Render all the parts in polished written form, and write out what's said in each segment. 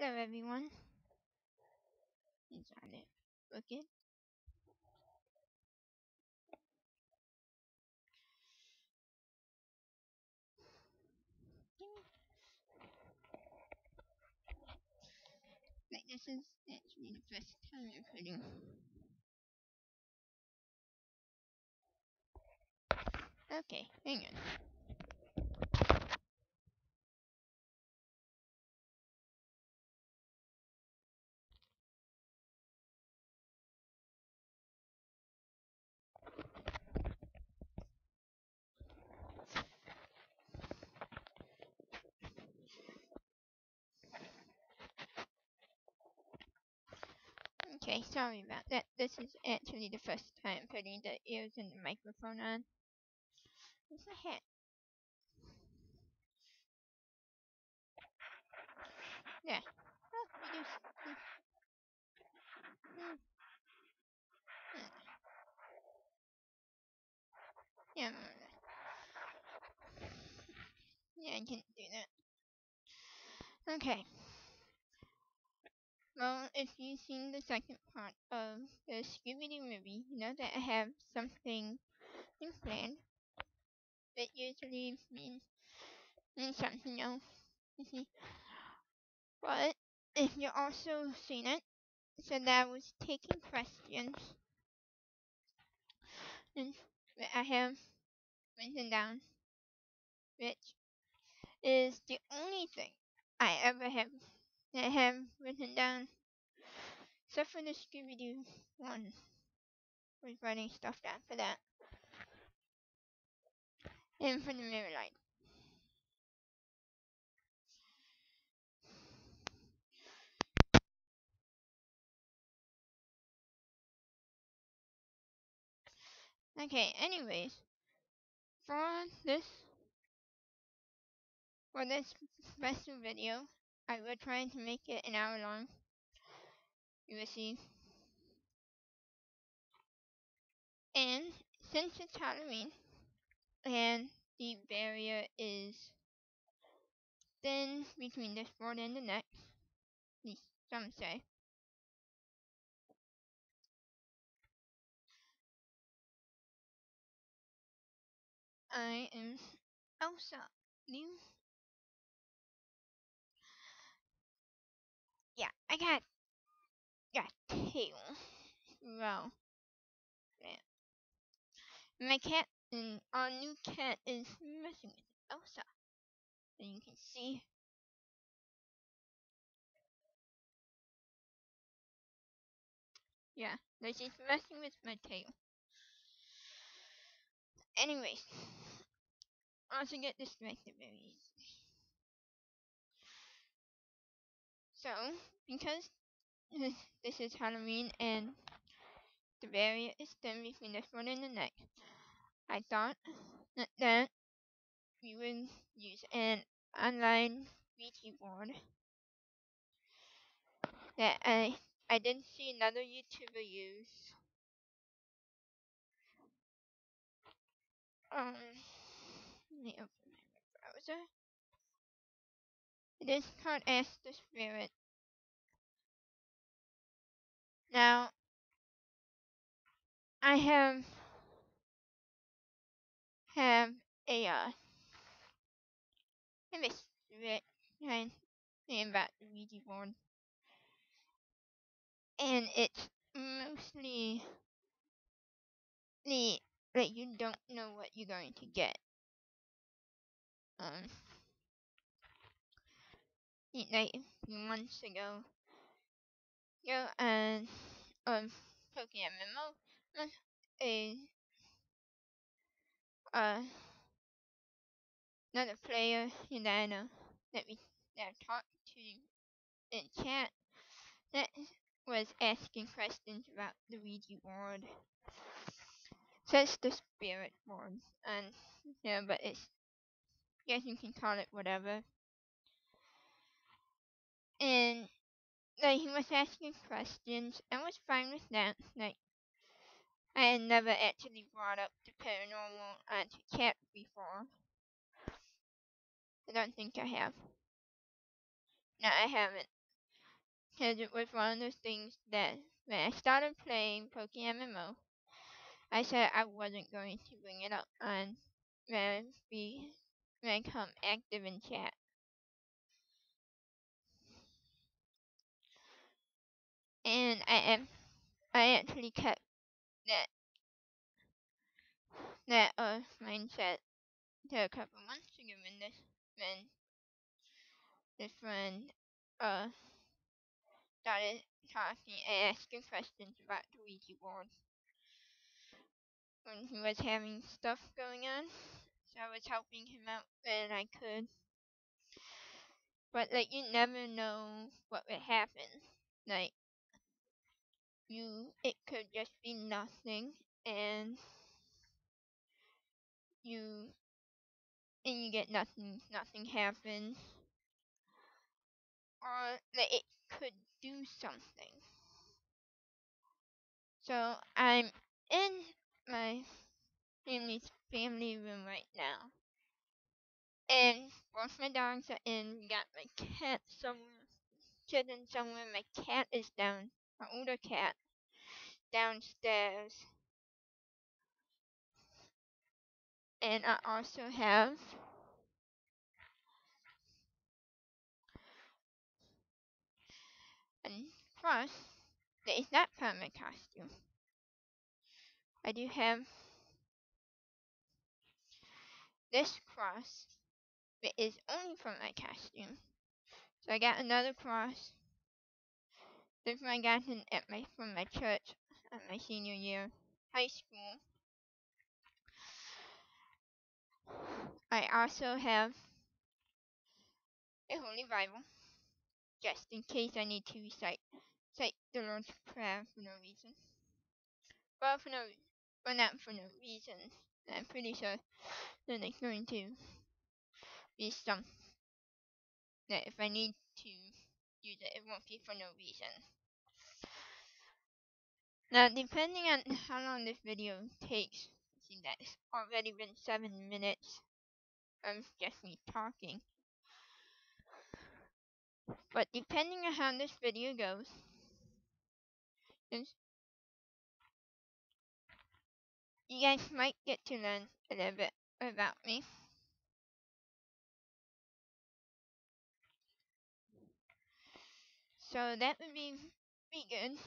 Hello everyone. Is on it working? Like this is actually the first time I'm putting. Okay, hang on. Okay, sorry about that. This is actually the first time putting the ears and the microphone on. Where's my hat? Yeah. Oh, mm, yeah, yeah, I can do that. Okay. Well, if you've seen the second part of the Scooby-Doo movie, you know that I have something planned. That usually means something else. You see. But if you also seen it, so that I was taking questions and that I have written down, which is the only thing I ever have that I have written down, except for the Scooby Doo one. Was writing stuff down for that, and for the mirror light. Okay, anyways, for this for this special video, I will try to make it an hour long. You will see. And since it's Halloween and the barrier is thin between this board and the next, at least some say, I am Elsa. You? Yeah, I got tail. Well, yeah. My cat and our new cat is messing with Elsa. And you can see. Yeah, that she's messing with my tail. Anyways, I also get distracted very easily. So, because this is Halloween and the barrier is thin between this one and the next, I thought that we would use an online Ouija board that I didn't see another YouTuber use. Let me open my browser. It is called Ask the Spirit. Now I have a spirit behind me about the Ouija board, and it's mostly the that you don't know what you're going to get. Um, like a few months ago, and poking at Memo, a uh another player that I know that I've talked to in chat that was asking questions about the Ouija board. Says the spirit board, and yeah, but it's I guess you can call it whatever. And like he was asking questions, I was fine with that. Like I had never actually brought up the paranormal onto chat before. I don't think I have. No, I haven't. because it was one of those things that when I started playing Pokemon MMO, I said I wasn't going to bring it up on when we when I come active in chat. And I actually kept that mindset to a couple months ago when this friend uh started talking and asking questions about the Ouija board when he was having stuff going on. So I was helping him out when I could. But like you never know what would happen. Like it could just be nothing and you you get nothing happens. Or that it could do something. So I'm in my family room right now, and both my dogs are in. We got my cat somewhere, sitting somewhere. My cat is down, my older cat, downstairs, and I also have a cross that is not part of my costume. I do have this cross that is only from my costume. So I got another cross. This one I got from my church at my senior year high school. I also have a Holy Bible, just in case I need to recite the Lord's Prayer for no reason. Well, not for no reason. I'm pretty sure that it's going to be some that if I need to use it, it won't be for no reason. Now, depending on how long this video takes, see that it's already been 7 minutes of just me talking. But depending on how this video goes, you guys might get to learn a little bit about me. So that would be good.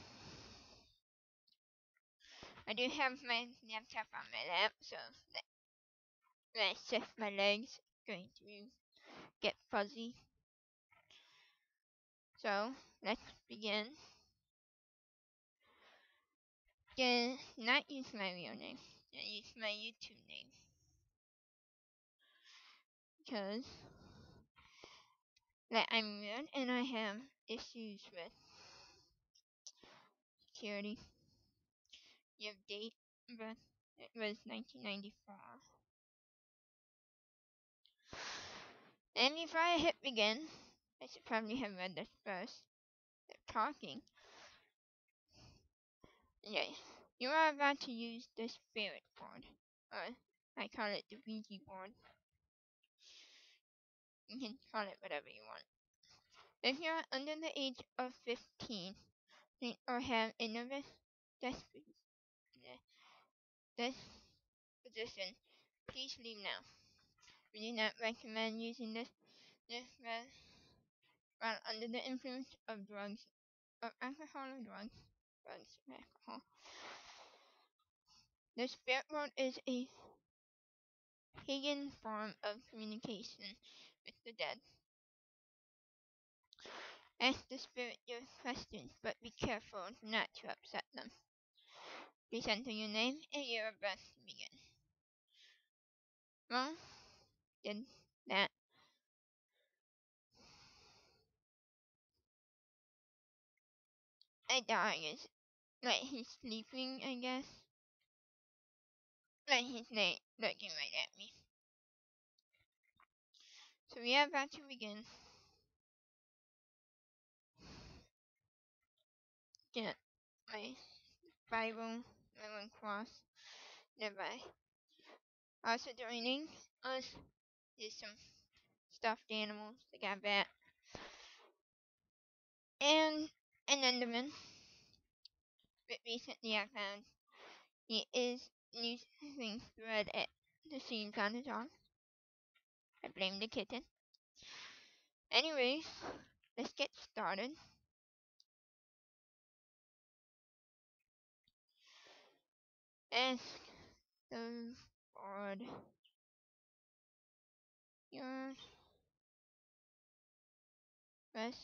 I do have my laptop on my lap, so that when I shift my legs, it's going to get fuzzy. So let's begin. Gonna not use my real name. Gonna use my YouTube name because I'm weird and I have issues with security. You have date, but it was 1994. And before I hit begin, I should probably have read this first. They're talking. Yes, you are about to use the spirit board, or I call it the Ouija board. You can call it whatever you want. If you are under the age of 15 or have a nervous disposition, please leave now. We do not recommend using this while under the influence of drugs, of alcohol or drugs or alcohol. The spirit world is a pagan form of communication with the dead. Ask the spirit your questions, but be careful not to upset them. Please enter your name and your birth to begin. Well, did that. My dog is he's sleeping, I guess. He's not looking right at me. So we are about to begin. Get my Bible, my one cross nearby. Also joining us is some stuffed animals. They got bat. And An Enderman. But recently I found he is using thread at the seams on his arm. I blame the kitten. Anyways, let's get started. Ask the board your question.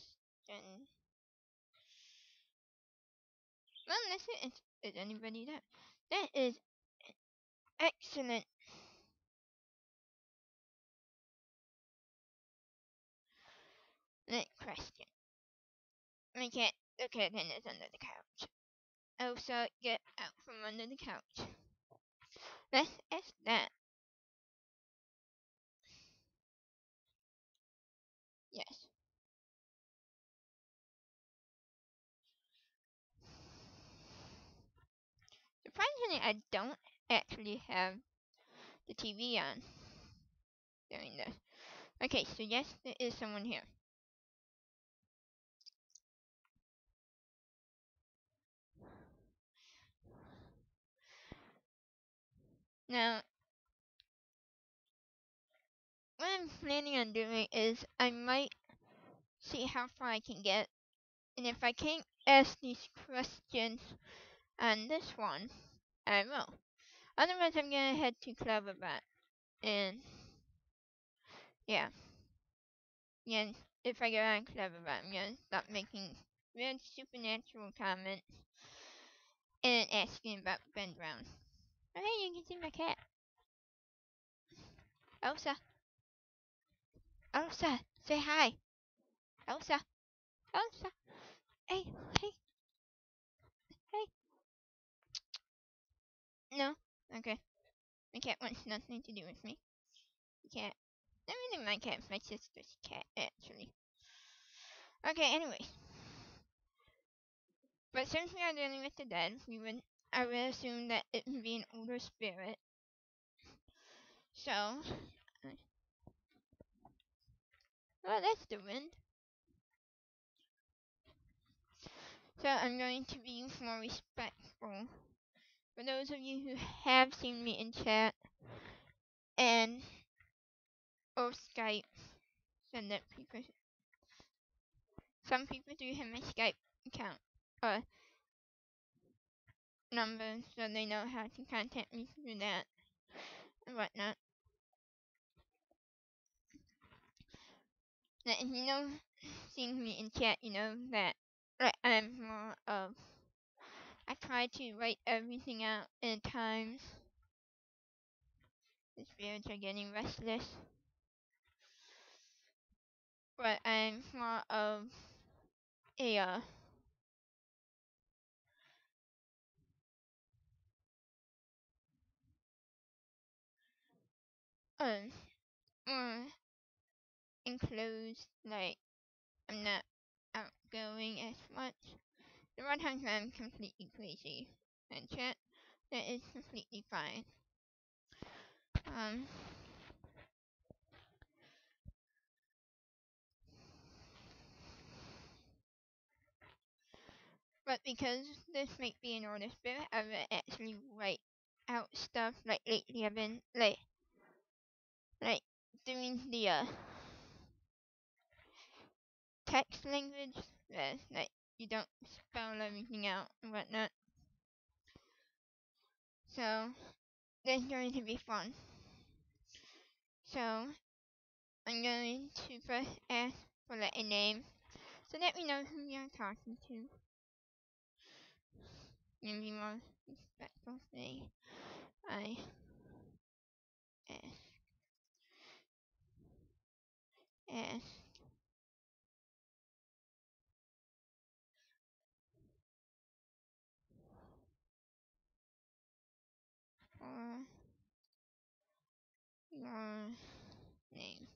Well, that's it. Is anybody there? That is excellent. Next question. My cat, the kitten is under the couch. Elsa, get out from under the couch. Let's ask that. Yes. Surprisingly, I don't actually have the TV on during this. Okay, so yes, there is someone here. Now, what I'm planning on doing is I might see how far I can get, and if I can't ask these questions on this one, I will. Otherwise, I'm gonna head to Cleverbot, and yeah, yeah. If I go on Cleverbot, I'm gonna stop making weird supernatural comments and asking about Ben Brown. Oh, hey, you can see my cat. Elsa. Elsa, say hi. Elsa. Elsa. Hey, hey, hey. No. Okay. My cat wants nothing to do with me. The cat. Not really my cat, it's my sister's cat, actually. Okay, anyway. But since we are dealing with the dead, I would assume that it would be an older spirit. So, well, that's the wind. So I'm going to be more respectful. For those of you who have seen me in chat and or Skype, send that people. Some people do have my Skype account number, so they know how to contact me through that and whatnot. Now, if you know, seeing me in chat, you know that I'm more of. I try to write everything out, and at times the spirits are getting restless. But I'm more of a more enclosed. Like I'm not outgoing as much. The one time I'm completely crazy in chat, that is completely fine. Um. But because this might be an older spirit, I will actually write out stuff. Like lately, I've been like doing the text language, where like you don't spell everything out and whatnot. So that's going to be fun. So I'm going to first ask for like a name, so that we know who we are talking to. And be more respectful. Say I ask for your name.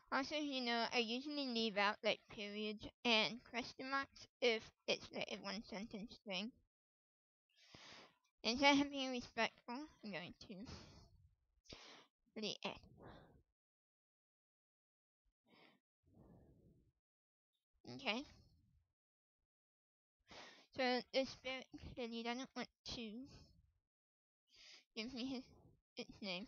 Also, you know, I usually leave out like periods and question marks if it's like a one sentence string. Instead of being respectful, I'm going to really add. Okay. So the spirit clearly doesn't want to give me its name.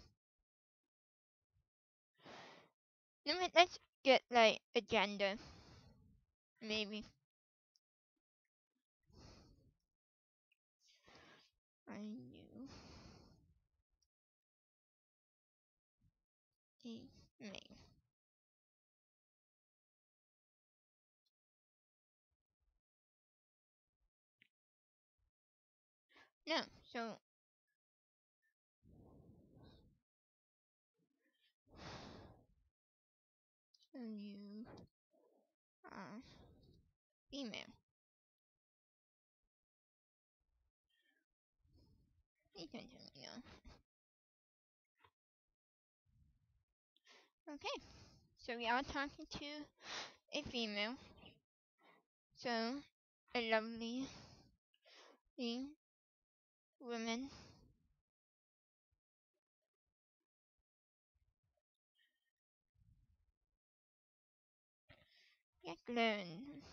No, but let's get like a gender. Maybe. Are you a male? No. So you are female. You can tell me no. Okay. So we are talking to a female. So a lovely woman. Jacqueline.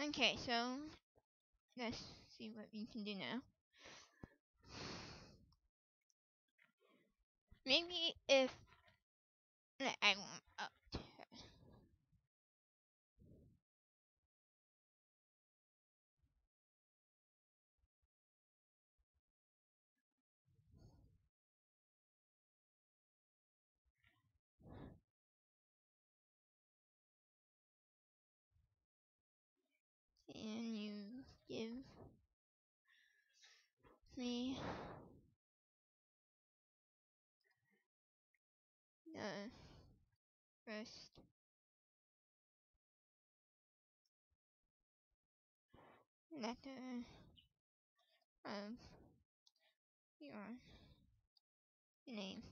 Okay, so let's see what we can do now. Maybe if like, I warm up to her. Can you give me the first letter of your name?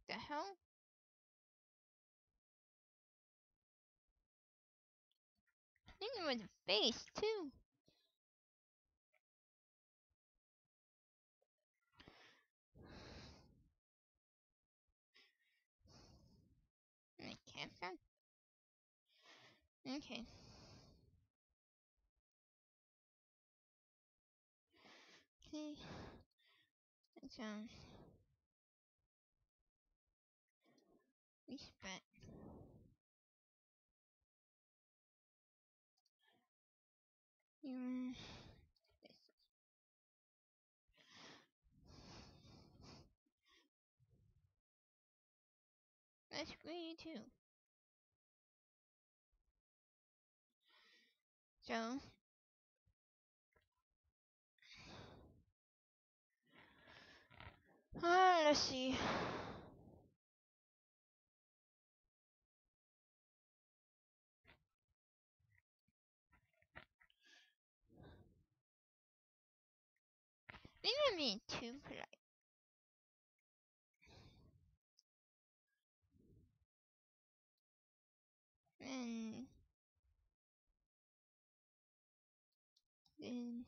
The hell? I think it was a face too. And a campsite? Okay. Okay. Let's respect your that's free too. So let's see. Maybe I'm being too polite. And then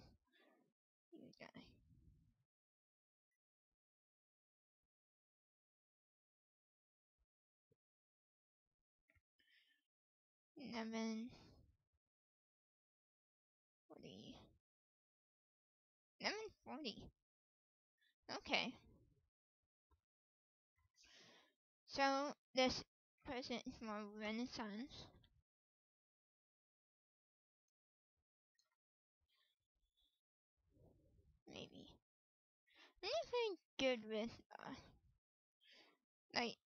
you die. Eleven 40. 11:40. Okay. So this person is more Renaissance. Maybe. I'm not very good with like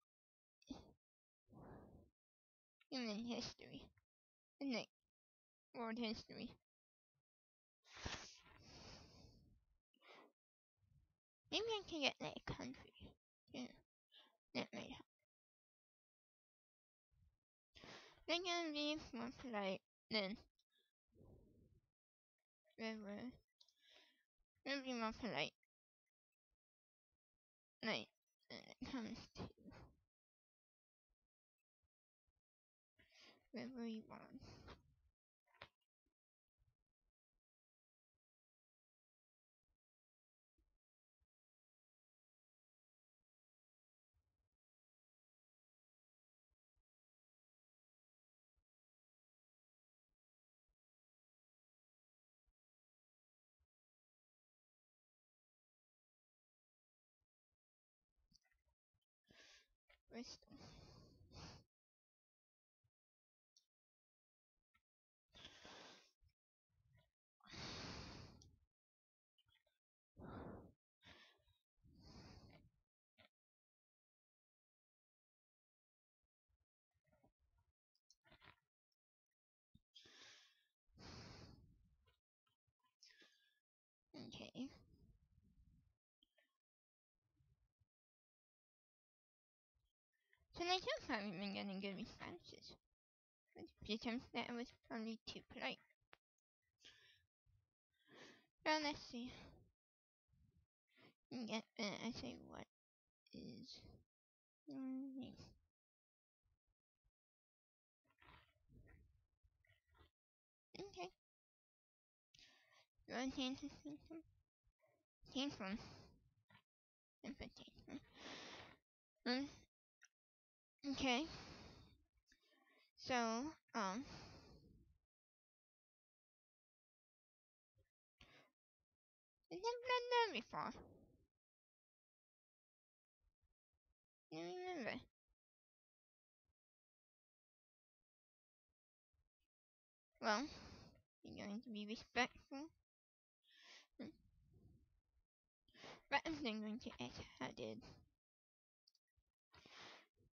human history and like world history. Maybe I can get like a country. Yeah, that might help. They're gonna be more polite than river. They'll be more polite. Like when it comes to Wherever you want. Bristol. Okay. So I just haven't been getting good responses. But a few times that I was probably too polite. Now let's see. Get, I say what is your name? Okay. Your name is came from invitation. Okay. So, I've never done that before. I remember. Well, you're going to be respectful. But I'm not going to ask how did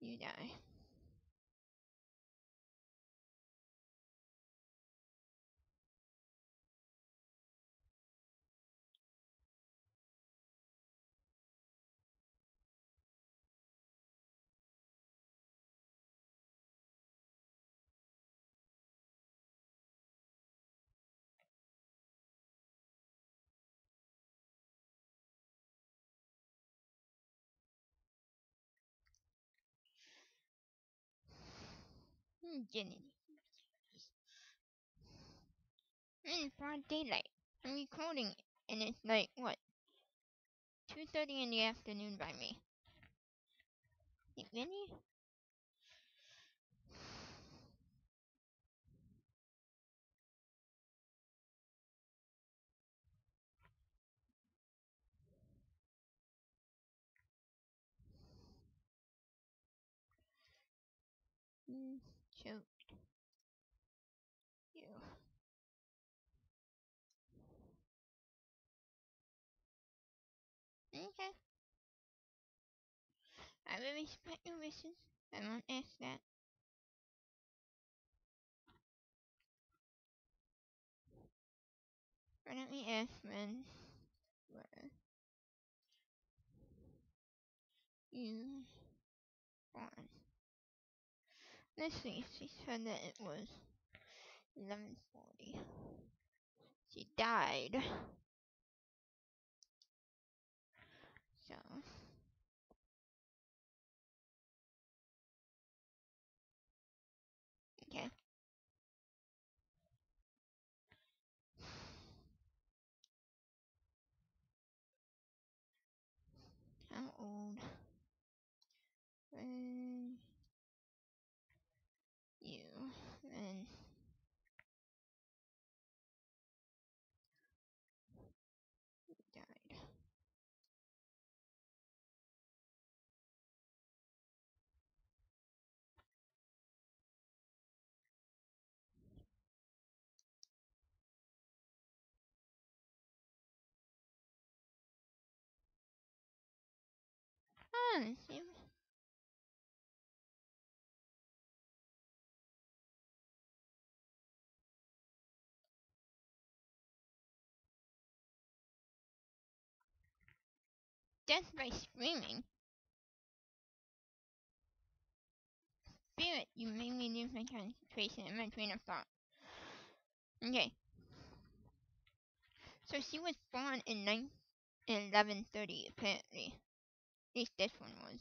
you die. Jenny. In broad daylight. I'm recording and it's like, what? 2:30 in the afternoon by me. Like, really? Choked you. Okay. I will respect your wishes. I won't ask that. But let me ask when were you born? Let's see. She said that it was 11:40. She died. So, okay. How old were you when you died? Let's see. Death by screaming. Spirit, you made me lose my concentration and my train of thought. Okay. So she was born in 11:30, apparently. At least this one was.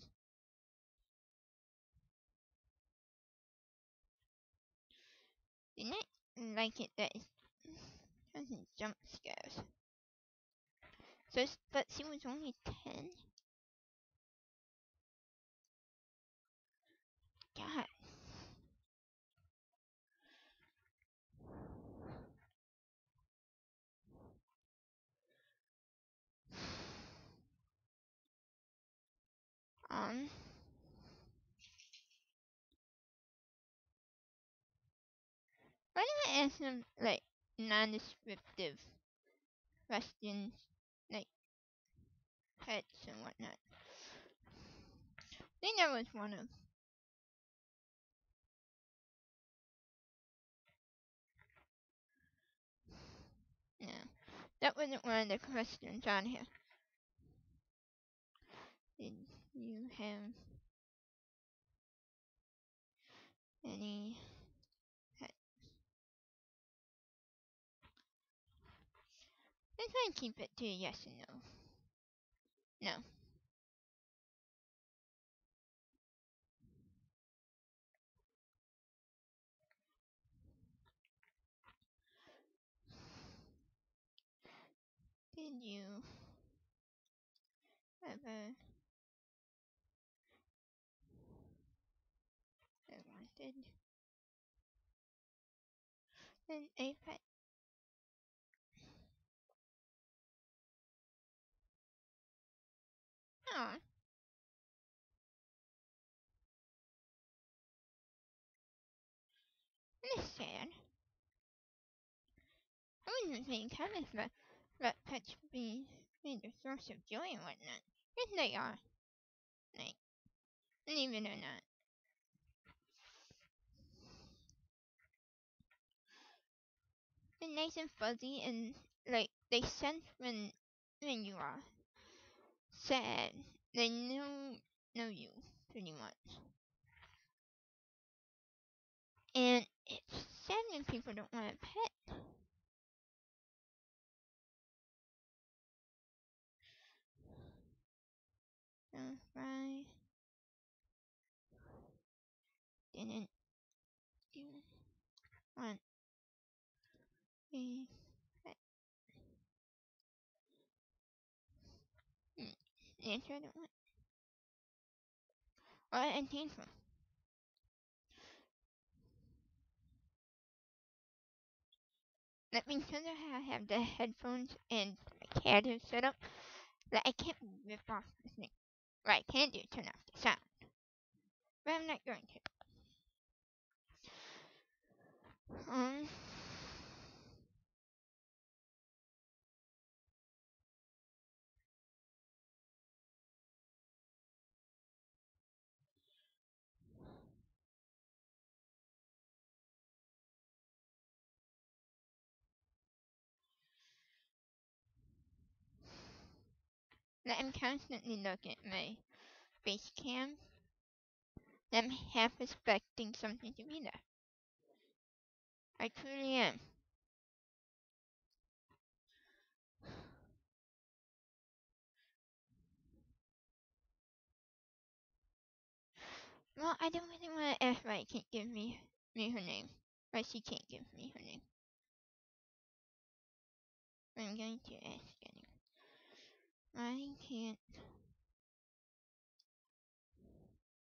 Didn't like it that it doesn't jump scares. So, but she was only 10? God. Um, why do I ask them, like, non-descriptive questions, like pets and whatnot? I think that was one of. No, that wasn't one of the questions on here. Did you have any pets? Let's try and keep it to a yes and no. No. Did you ever have wanted a pet? Aw, that's sad. I wasn't being careless about pets being the source of joy and whatnot. Yes, they are. Like, believe it or not. They're nice and fuzzy and like they sense when you are sad. They know you pretty much. And it's sad when people don't want a pet. So I didn't do want a pet. The answer I don't want. Or and painful. That means because I have the headphones and my cat is set up that I can't rip off this thing. Right, I can do turn off the sound. But I'm not going to. Um I'm constantly looking at my face cam. I'm half expecting something to be there. I truly am. Well, I don't really want to ask why it can't give me her name. Why she can't give me her name. I'm going to ask anyway. Why can't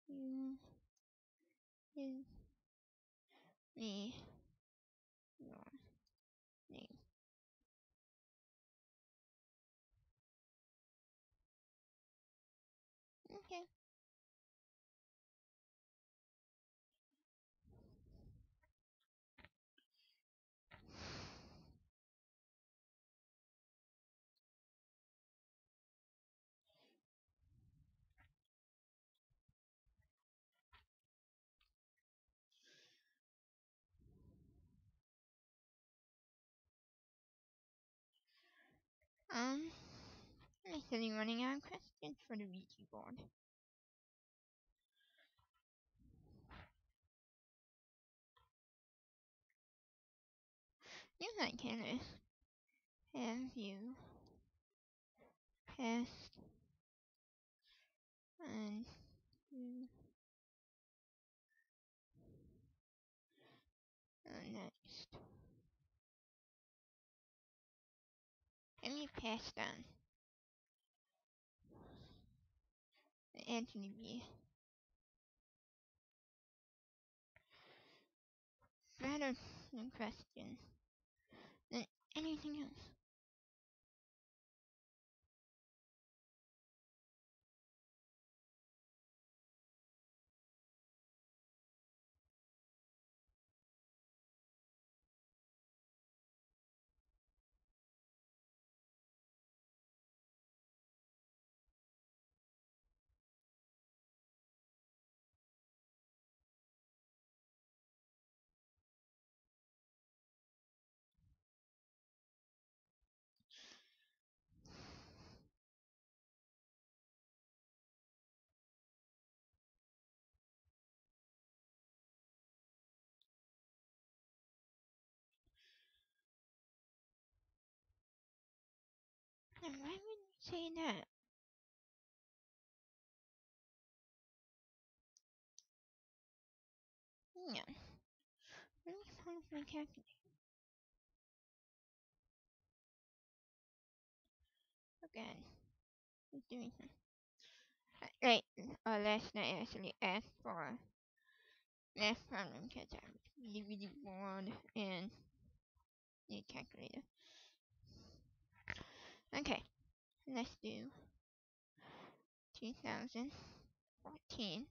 you give me your name? Okay. I'm actually running out of questions for the Ouija board. You might can have you passed on to on that passed on. Anthony B. Better question than anything else. And why would you say that? No. Let me find my calculator. Again. It's doing something. Right. Last night I actually asked for math problem because I was really bored and need a calculator. Okay. Let's do 2014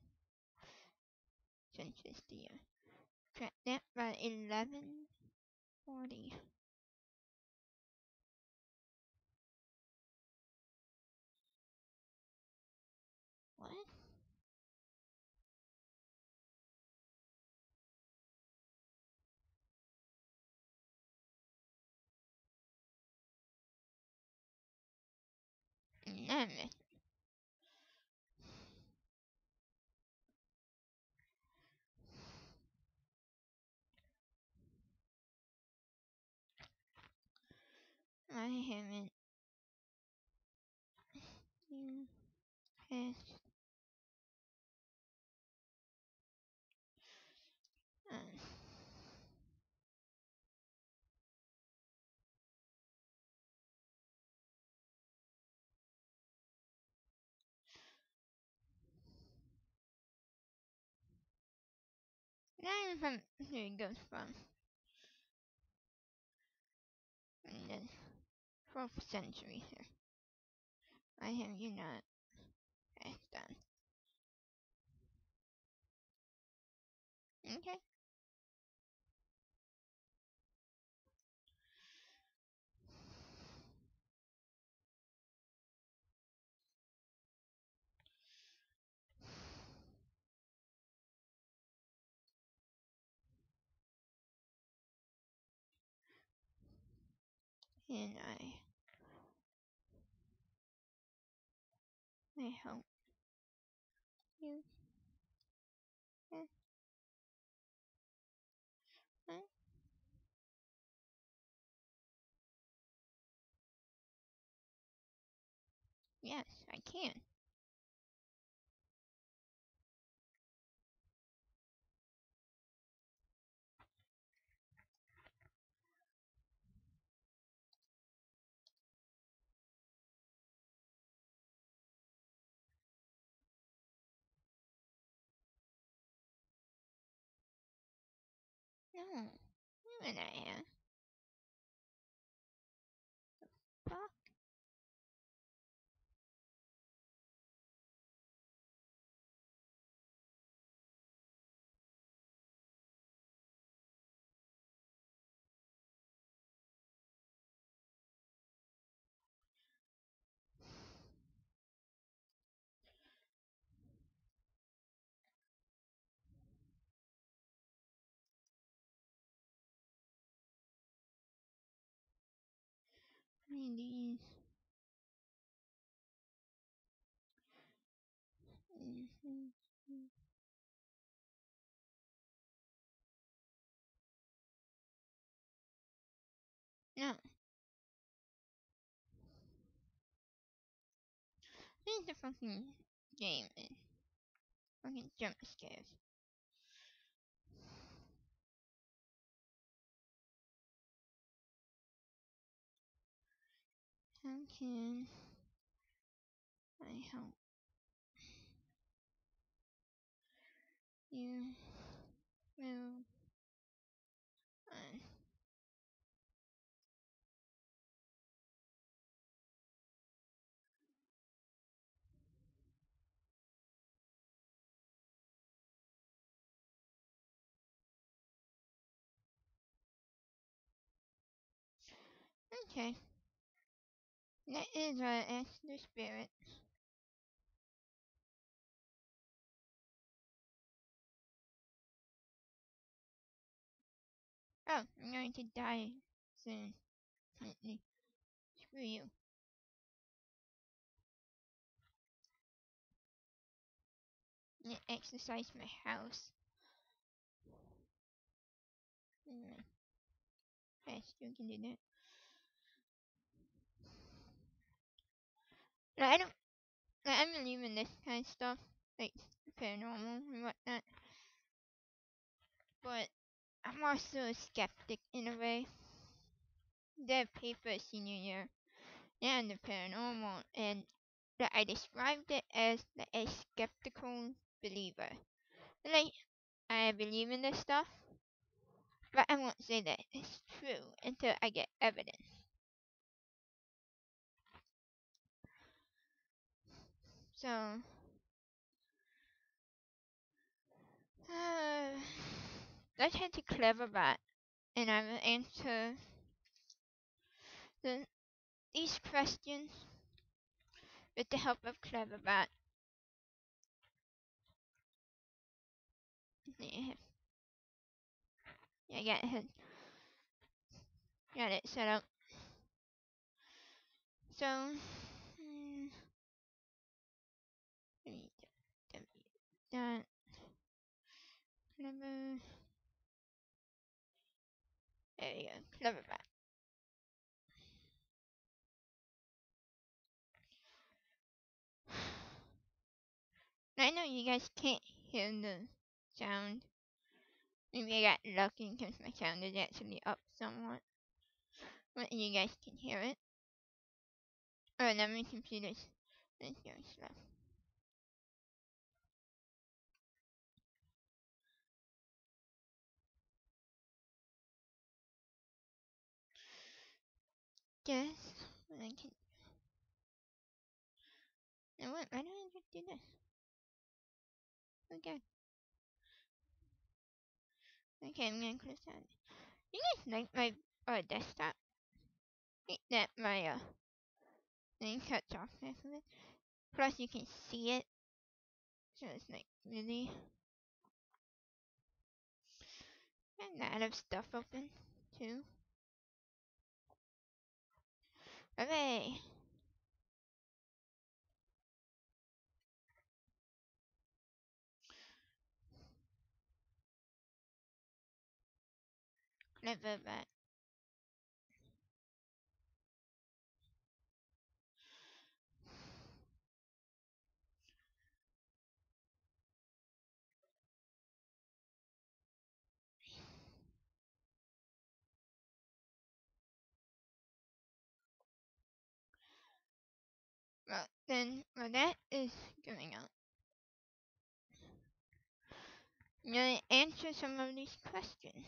since it's the year. Track that by 1140. What? Damn it. I haven't passed. Uh, Not from here it goes from. And then 12th century here. I have you not passed on. Okay. And I hope you can. Yes, I can. No. You and I have. Fuck. These. No. This is the fucking game and fucking jump scares. can I help you move on? Okay. That is what I asked the spirit. Oh, I'm going to die soon. Apparently. Screw you. I'm gonna exercise my house. I still can do that. No, I don't. I believe in this kind of stuff, like paranormal and whatnot. But I'm also a skeptic in a way. The paper senior year and the paranormal, and that I described it as a skeptical believer. Like, I believe in this stuff, but I won't say that it's true until I get evidence. So, let's head to Cleverbot, and I will answer the, these questions with the help of Cleverbot. Yeah, got it set up. So, that Clever. There you go, Cleverbot. I know you guys can't hear the sound. Maybe I got lucky because my sound is actually up somewhat. But you guys can hear it. Oh, now my computer's going slow. Guess I can. Now what? Why don't I just do this? Okay. Okay, I'm gonna close that. You guys like my desktop? Like that my thing cuts off half of it. Plus you can see it. So it's like really and a lot of stuff open too. Hooray! Never but well then while that is going on, I'm gonna answer some of these questions.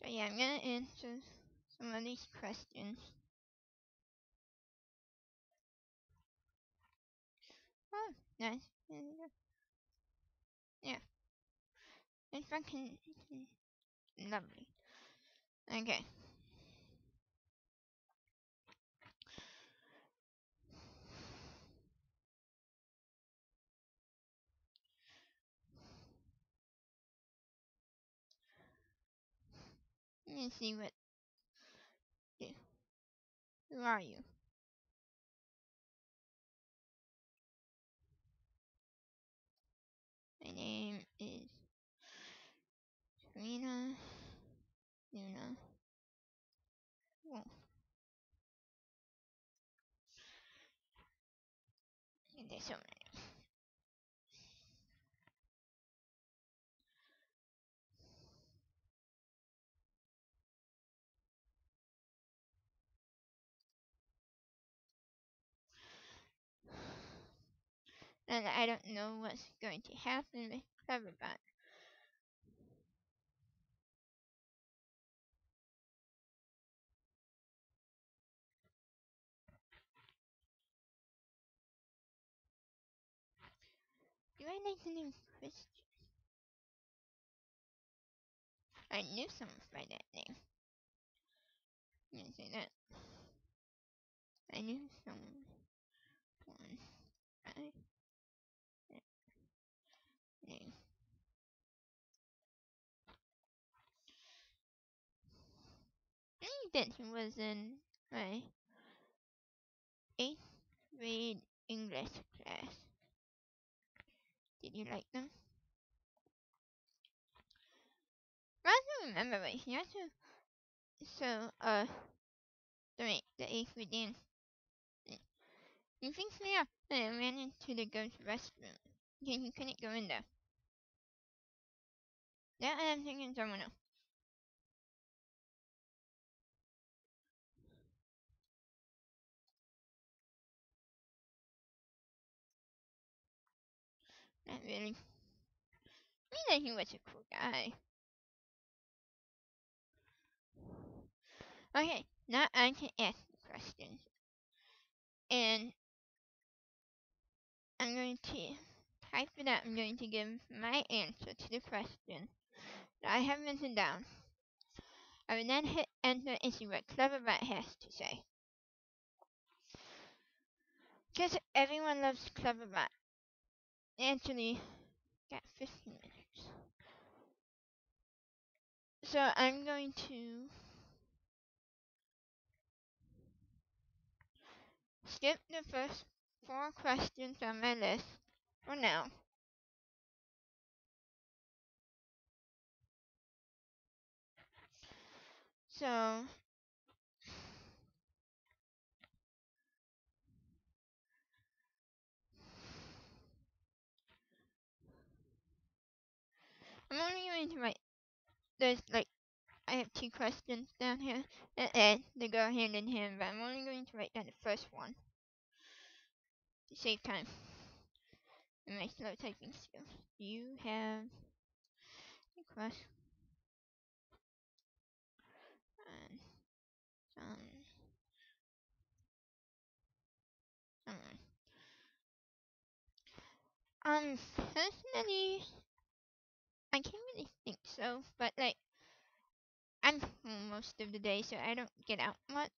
So yeah, I'm gonna answer some of these questions. Oh, nice. Yeah. It's fucking lovely. Okay. me see what. Who are you? My name is Serena Luna Wolf. And there's so many. And I don't know what's going to happen with Cleverbot. Do I like the name Christian? I knew someone by that name. I'm gonna say that. I knew someone by that name. I think that he was in my 8th grade English class. Did you like them? I don't remember, but he also the 8th grade dance. He picked me up and I ran into the ghost restroom. He couldn't go in there. Now I'm thinking someone else. Not really. I mean that he was a cool guy. Okay, now I can ask the questions. And I'm going to type it out. I'm going to give my answer to the question that I have written down. I will then hit enter and see what Cleverbot has to say. Because everyone loves Cleverbot. Actually, got 15 minutes. So I'm going to skip the first 4 questions on my list for now. So I'm only going to write. There's like I have 2 questions down here, and they go hand in hand. But I'm only going to write down the first one to save time in my slow typing skills. Do you have a question? Personally, I can't really think so, but like, I'm home most of the day, so I don't get out much.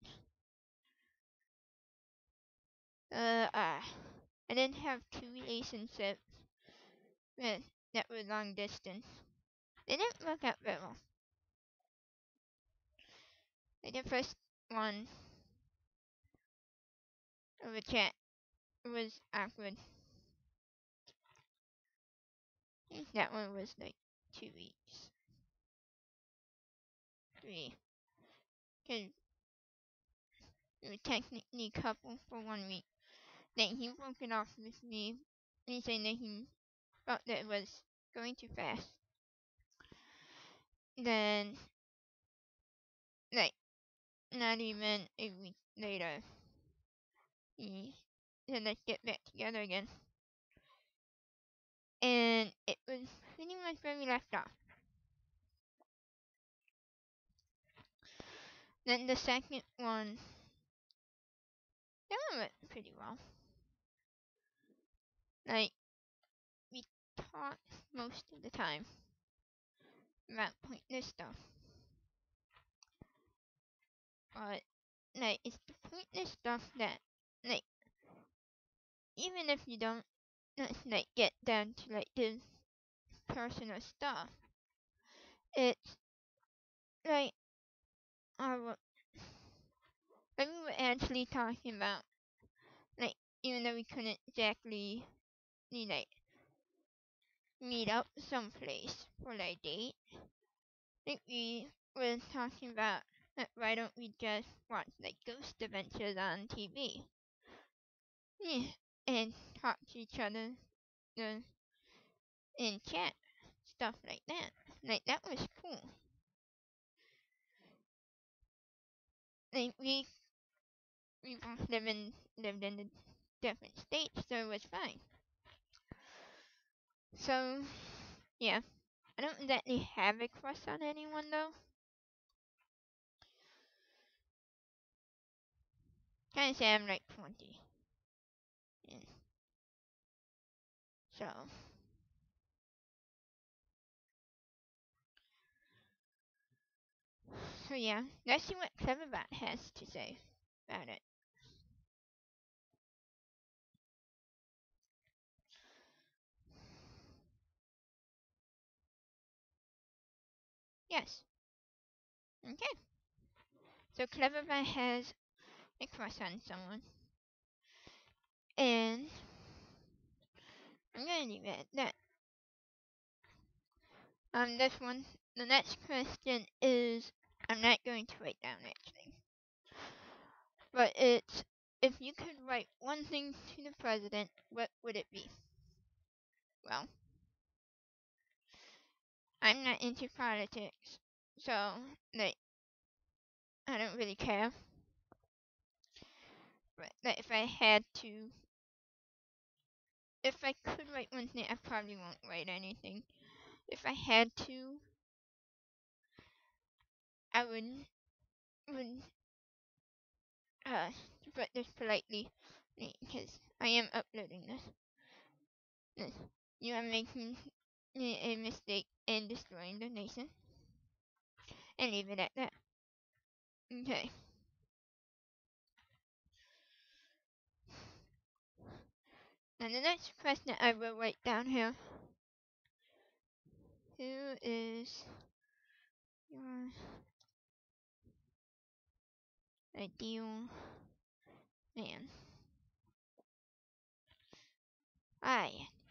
I didn't have 2 relationships that were long distance. They didn't work out very well. Like the first one over chat was awkward. I think that one was like 2 weeks. 3. Because we were technically coupled for 1 week. Then he broke it off with me. He said that he thought that it was going too fast. Then, like, not even a week later, he said let's get back together again. And it was pretty much where we left off. Then the second one, that one went pretty well. Like, we talked most of the time about pointless stuff. But, like, it's the pointless stuff that, like, even if you don't, like, get down to, like, the personal stuff, it's, like, actually talking about, like, even though we couldn't exactly, like, meet up someplace for like date, like we were talking about, why don't we just watch like Ghost Adventures on TV? Yeah, and talk to each other, uh, in chat, stuff like that. Like that was cool. Like we both lived in the different states, so it was fine. So yeah, I don't exactly have a crush on anyone though. Can't say I'm like 20. Yeah. So yeah, let's see what Cleverbot has to say about it. Yes. Okay. So Cleverbot has a crush on someone, and I'm gonna leave it at that. This one, the next question is, I'm not going to write down actually, but it's, if you could write one thing to the president, what would it be? Well, I'm not into politics, so like I don't really care. But like, if I could write one thing, I probably won't write anything. If I had to, I would uh put this politely, because I am uploading this. You are making a mistake and destroying the nation, and leave it at that. Okay. And the next question I will write down here: who is your ideal man?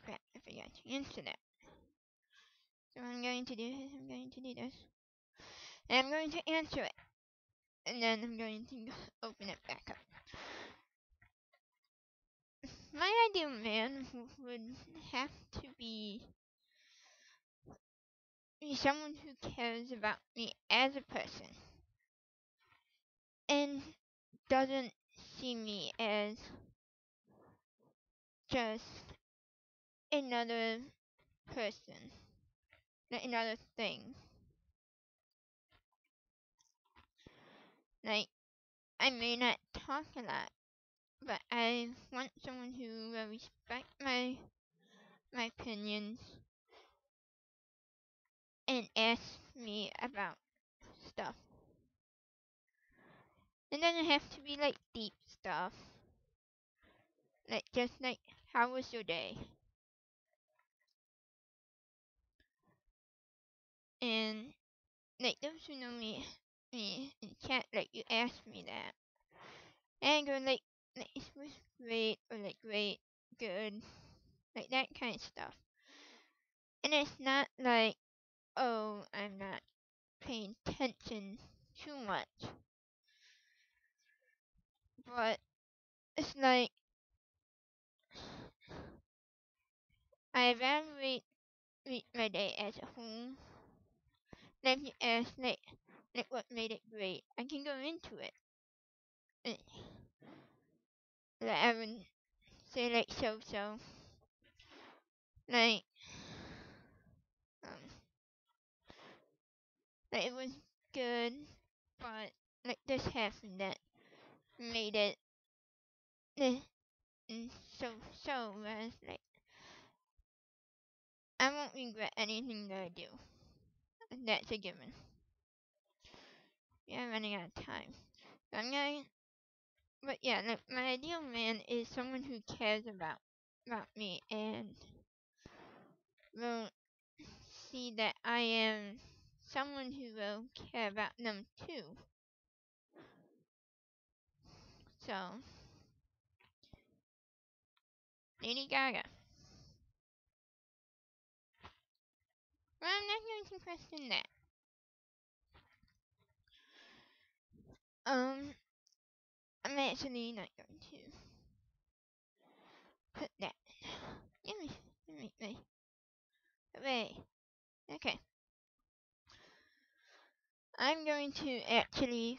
Crap, I forgot to answer that. So I'm going to do this, I'm going to do this. And I'm going to answer it. And then I'm going to open it back up. My ideal man would have to be someone who cares about me as a person and doesn't see me as just another person, like another thing. Like, I may not talk a lot, but I want someone who will respect my opinions and ask me about stuff. It doesn't have to be like deep stuff. Like just like, how was your day? And like those who know me in chat, like you ask me that. And I go like it was great, or like great, good, like that kind of stuff. And it's not like, oh, I'm not paying attention too much. But it's like I evaluate my day as a whole. Then you ask like what made it great. I can go into it. Eh, Like I would say like so. Like um like it was good, but like this happened that made it eh, mm, so so, whereas like I won't regret anything that I do. And that's a given. Yeah, I'm running out of time. So I'm going, but yeah, like my ideal man is someone who cares about me and will see that I am someone who will care about them too. So, Lady Gaga. Well, I'm not going to question that. I'm actually not going to put that. Wait. Okay. I'm going to actually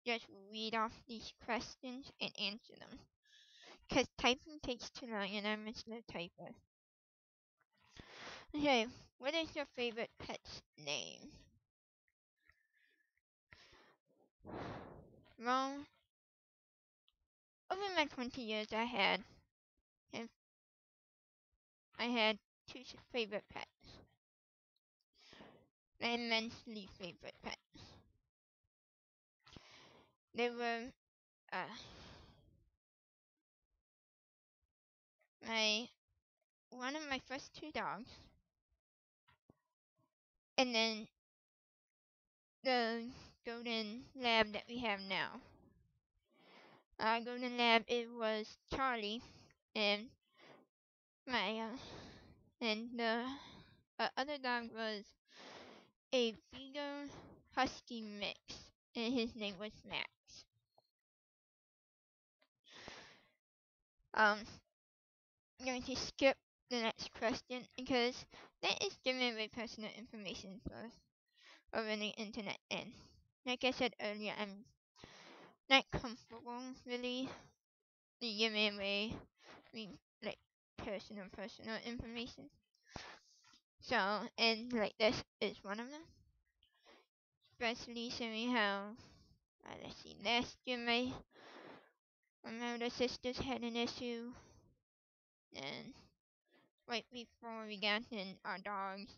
just read off these questions and answer them. Because typing takes too long and I'm a slow typer. Okay, what is your favorite pet's name? Well, over my 20 years I had two favorite pets. My immensely favorite pets. They were uh my one of my first two dogs, and then the golden lab that we have now. Golden lab, it was Charlie, and my and the other dog was a Beagle Husky mix, and his name was Max. I'm going to skip the next question because that is giving away personal information for over the internet, and like I said earlier, I'm not comfortable really giving away like personal information. So, and like this is one of them, especially showing how let's see, last year my older sisters had an issue, and right before we got in our dogs,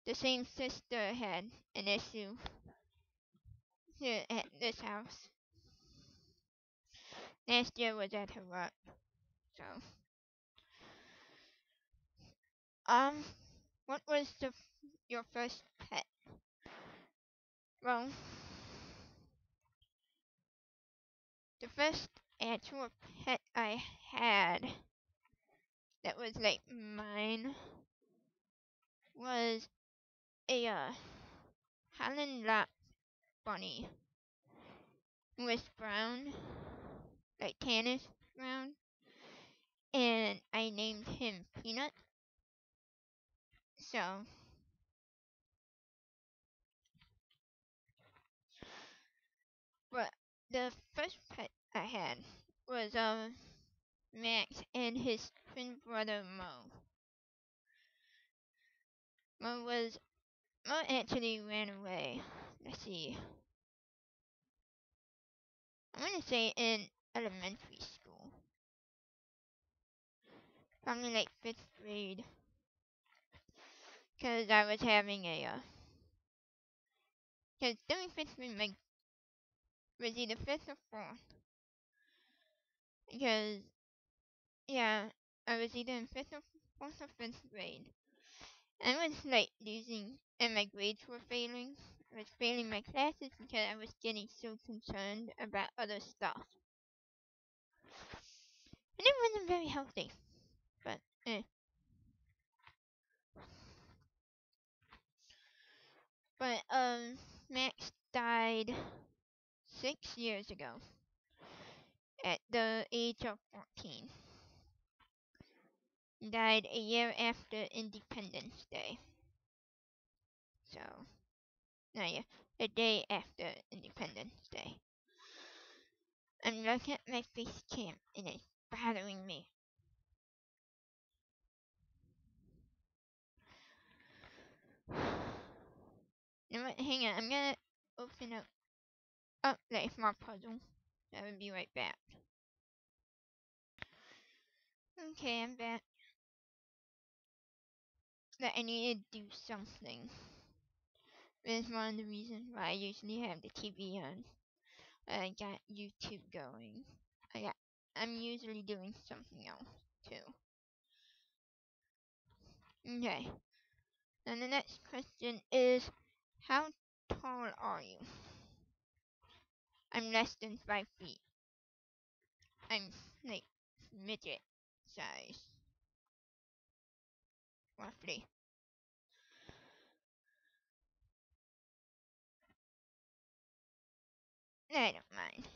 the same sister had an issue here at this house. Last year was at her work. So, um, what was your first pet? Well, the first actual pet I had that was like mine was a Highland Lap bunny with brown, like tannish brown, and I named him Peanut. So, but the first pet I had was Max and his twin brother Mo. Mo actually ran away. Let's see. I'm gonna say in elementary school, probably like 5th grade, because I was having because during 5th grade, was either 5th or 4th, because yeah, I was either in 5th or 4th or 5th grade. I was like losing, and my grades were failing. I was failing my classes because I was getting so concerned about other stuff, and it wasn't very healthy. But eh. But Max died 6 years ago at the age of 14. He died a year after Independence Day. So, no, yeah, a day after Independence Day. I'm looking at my face cam and it's bothering me. You know what? Hang on, I'm gonna open up. Oh, there's more puzzle. I will be right back. Okay, I'm back. But I need to do something. This is one of the reasons why I usually have the TV on. I got YouTube going. I'm usually doing something else too. Okay. And the next question is, how tall are you? I'm less than 5 feet. I'm like midget size, roughly. I don't mind.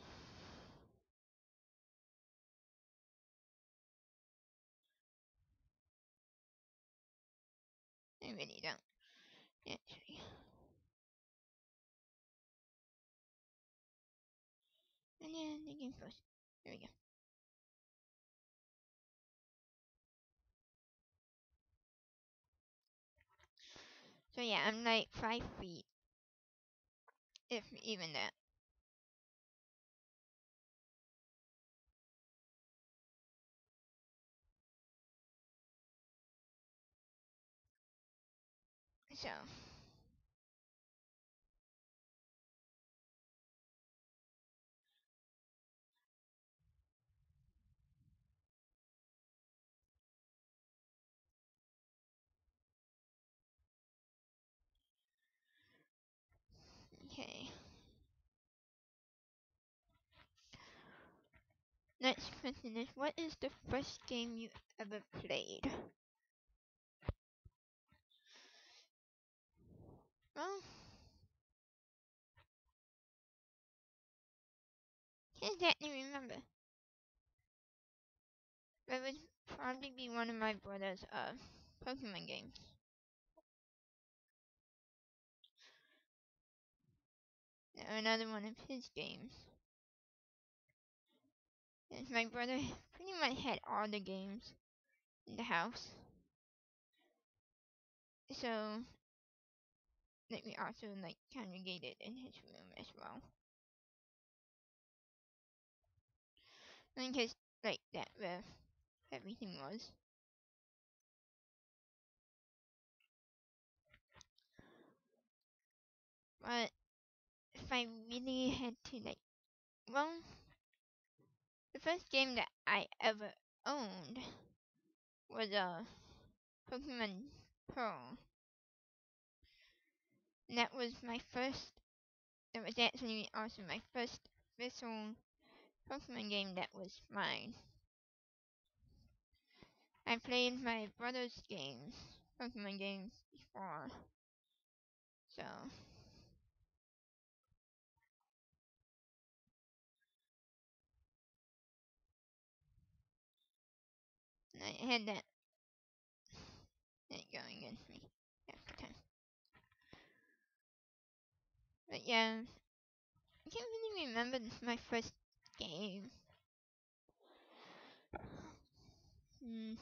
I really don't, actually. And then the game first. There we go. So yeah, I'm like 5 feet, if even that. So, okay. Next question is, what is the first game you ever played? Well, can't exactly remember. But it would probably be one of my brother's Pokemon games. Or another one of his games. And my brother pretty much had all the games in the house. So that we also like congregated in his room as well. I think it's like that where everything was. But if I really had to like, well, the first game that I ever owned was Pokemon Pearl. And that was my first. That was actually also my first official Pokemon game that was mine. I played my brother's games, Pokemon games before, so I had that going against me half the time. But yeah, I can't really remember my first game. Hmm.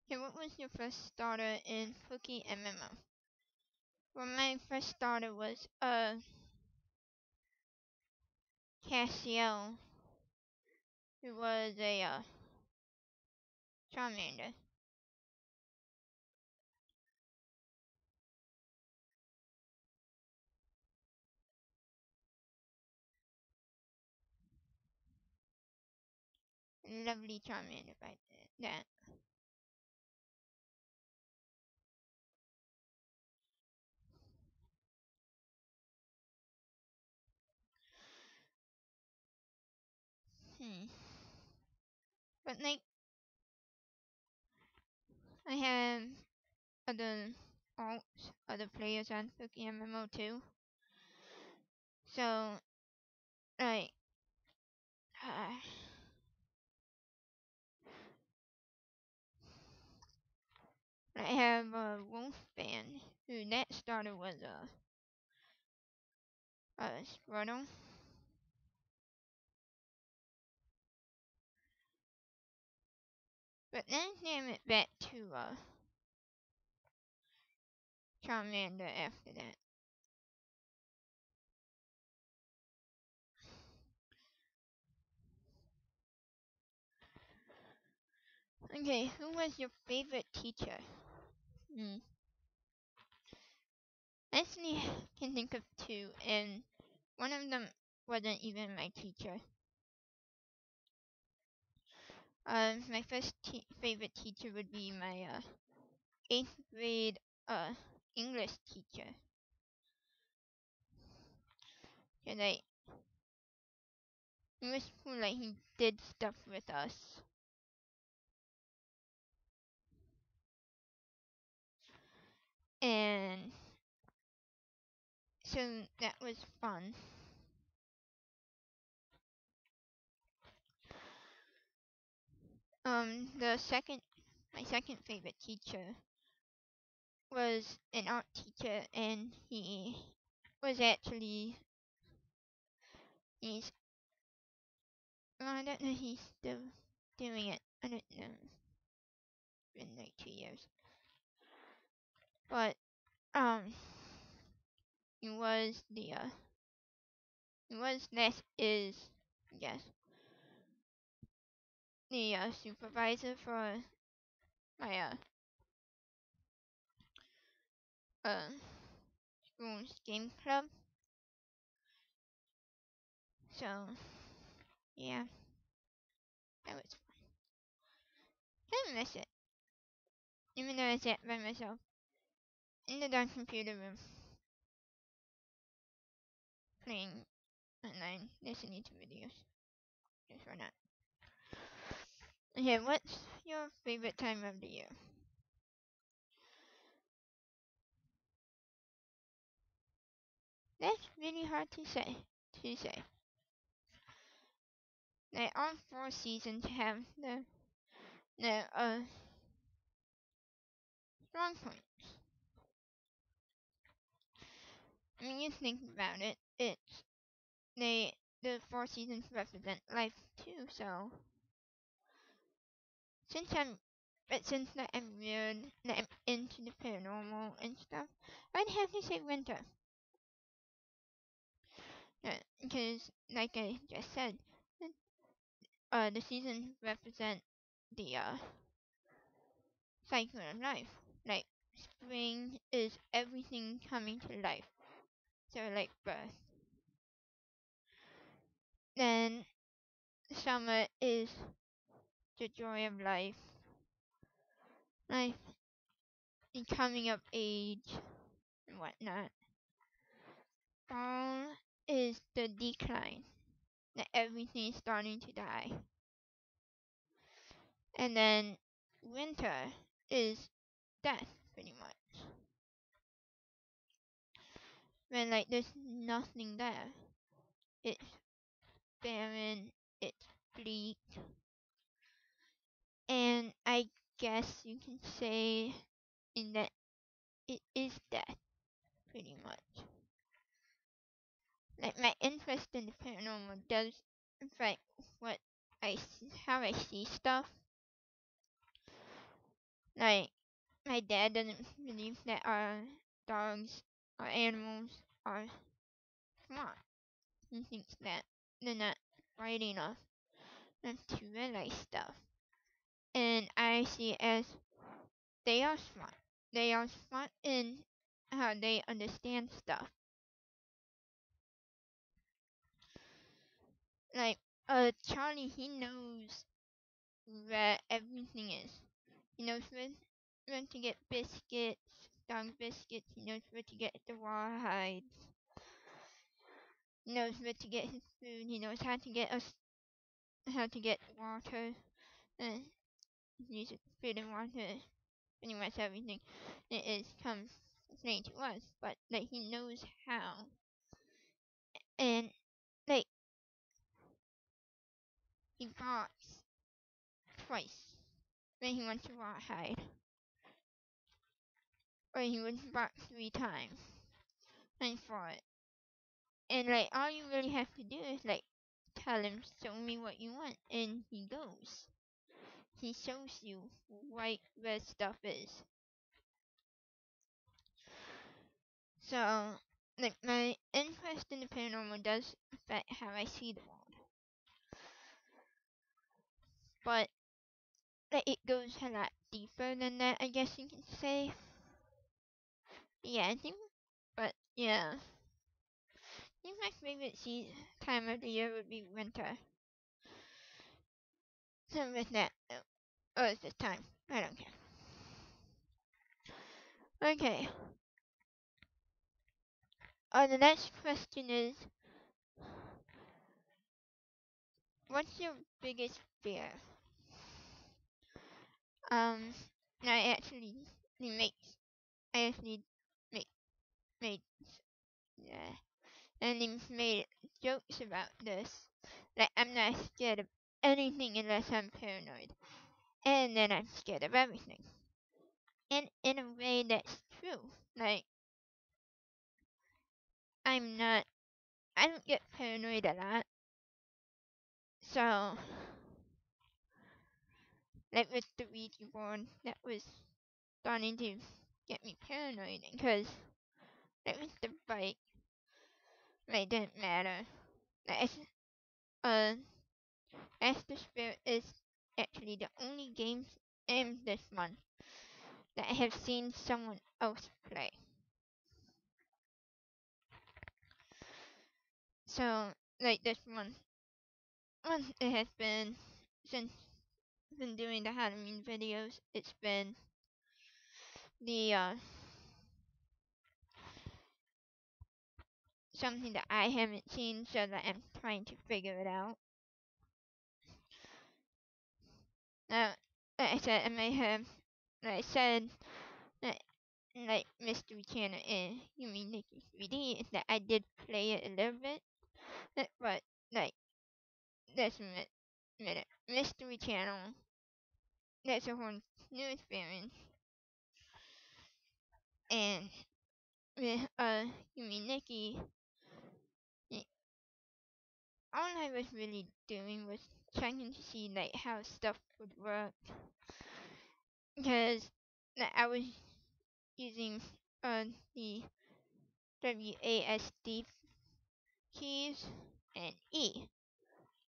Okay, what was your first starter in Cookie MMO? Well, my first starter was Cassiel, who was a Charmander. Lovely Charmander by that. Hmm. But like, I have other alts, other players on Cookie MMO too. So, like, uh, I have Wolfman, who that starter was Squirtle. But then they went back to Charmander after that. Okay, who was your favorite teacher? Hmm. I actually can think of two, and one of them wasn't even my teacher. My first favorite teacher would be my 8th grade English teacher. And like it was cool, like he did stuff with us. And so that was fun. The second my second favorite teacher was an art teacher, and he was actually he's well, I don't know if he's still doing it. I don't know. It's been like 2 years. But he was this is yes the supervisor for my uh school's game club. So yeah, that was fun. I miss it, even though I sat by myself in the dark computer room playing online, listening to videos. Just why not? Okay, what's your favorite time of the year? That's really hard to say. To say. Like all four seasons have the strong points. I mean, you think about it. They the four seasons represent life too. So since I'm since that I'm weird, that I'm into the paranormal and stuff, I'd have to say winter. Because like I just said, the seasons represent the cycle of life. Like spring is everything coming to life. So like birth. Then summer is the joy of life. Life and coming of age and whatnot. Fall is the decline. That everything is starting to die. And then winter is death pretty much. When like there's nothing there. It's barren, it's bleak, and I guess you can say in that it is death, pretty much. Like my interest in the paranormal does affect what how I see stuff. Like my dad doesn't believe that our dogs or animals are smart. He thinks that they're not bright enough to realize stuff. And I see it as they are smart. They are smart in how they understand stuff. Like, Charlie, he knows where everything is. He knows where to get biscuits, dog biscuits. He knows where to get the rawhides. He knows where to get his food. He knows how to get water. And use food and water. Pretty much everything it is comes straight to us. But like he knows how. And like he barks twice when he wants to rawhide. Or he would bark 3 times and for it. And like all you really have to do is like tell him, show me what you want, and he goes. He shows you right where stuff is. So like my interest in the paranormal does affect how I see the world. But like it goes a lot deeper than that, I guess you can say. Yeah, I think but yeah. I think my favorite time of the year would be winter. So with that, oh, it's this time. I don't care. Okay. The next question is, What's your biggest fear? Um, I actually make I actually make made yeah, and he made jokes about this. Like I'm not scared of anything unless I'm paranoid, and then I'm scared of everything. And in a way, that's true. Like I'm not, I don't get paranoid a lot. So, like with the Ouija board, that was starting to get me paranoid because like with the bike, like didn't matter. Like, uh, Astro Spirit is actually the only game in this month that I have seen someone else play. So, like this month it has been since I've been doing the Halloween videos. It's been the something that I haven't seen, so that I'm trying to figure it out. Now, like I said, I may have, like I said, like, like Mystery Channel and you mean Nikki 3D, is that I did play it a little bit, but like that's a minute. Mystery Channel, that's a whole new experience, and with you mean Nikki, y- all I was really doing was trying to see like how stuff would work, because like, I was using the WASD keys and E.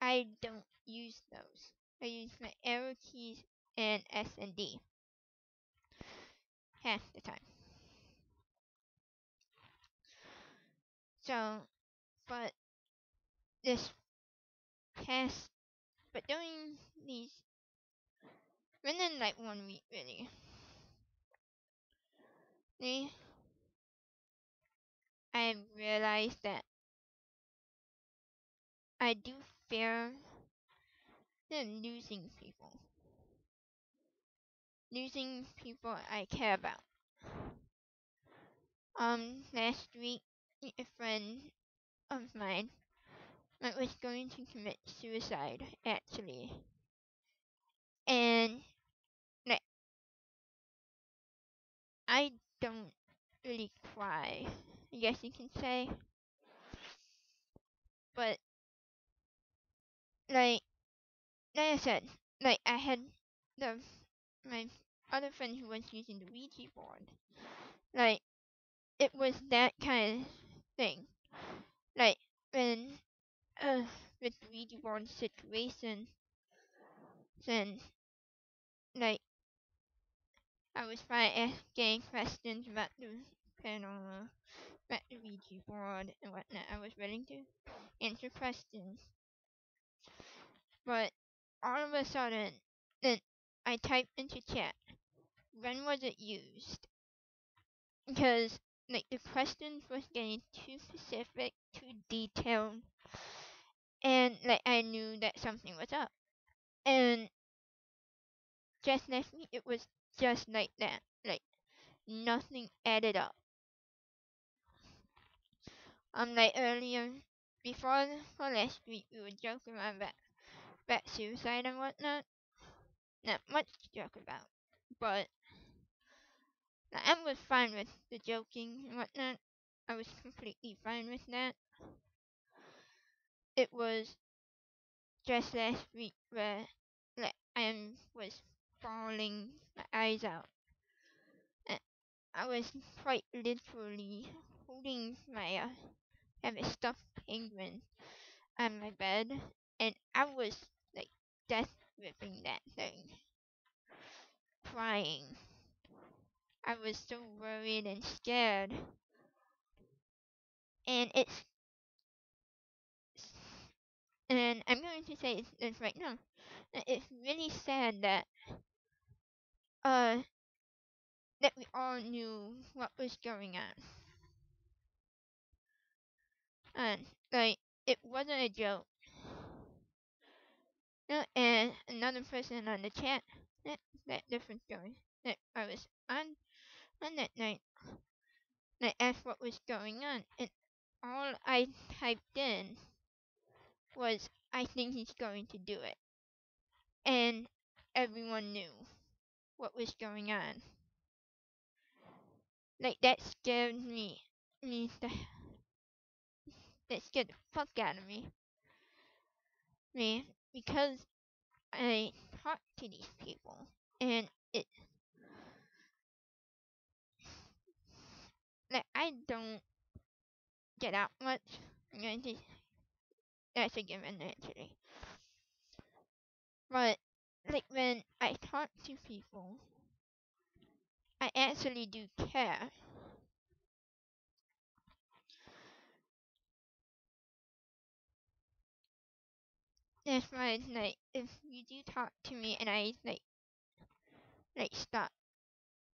I don't use those. I use my arrow keys and S and D half the time. So, but this past, but during these, within like 1 week really, they, I realized that I do fear losing people. Losing people I care about. Last week, a friend of mine was going to commit suicide, actually. And, like, I don't really cry, I guess you can say. But, like, like I said, like, I had the, my other friend who was using the Ouija board. Like, it was that kind of thing. Like, when, uh, with the Ouija board situation, then, like, I was fine asking questions about the paranormal, about the Ouija board and whatnot. I was willing to answer questions. But all of a sudden, then I typed into chat, when was it used? Because, like, the questions was getting too specific, too detailed, and, like, I knew that something was up. And just last week, it was just like that. Like, nothing added up. Like earlier, before for last week, we were joking about suicide and whatnot. Not much to joke about, but I was fine with the joking and whatnot. I was completely fine with that. It was just last week where like I was bawling my eyes out. And I was quite literally holding my have a stuffed penguin on my bed, and I was like death gripping that thing, crying. I was so worried and scared, and and I'm going to say it's right now. It's really sad that uh that we all knew what was going on, and like it wasn't a joke. And another person on the chat that different story that I was on that night. I asked what was going on, and all I typed in was, "I think he's going to do it," and everyone knew what was going on. Like that scared me the that scared the fuck out of me, because I talk to these people, and it like I don't get out much. I'm going to that's a given actually, but like when I talk to people, I actually do care. That's why it's like if you do talk to me and I like stop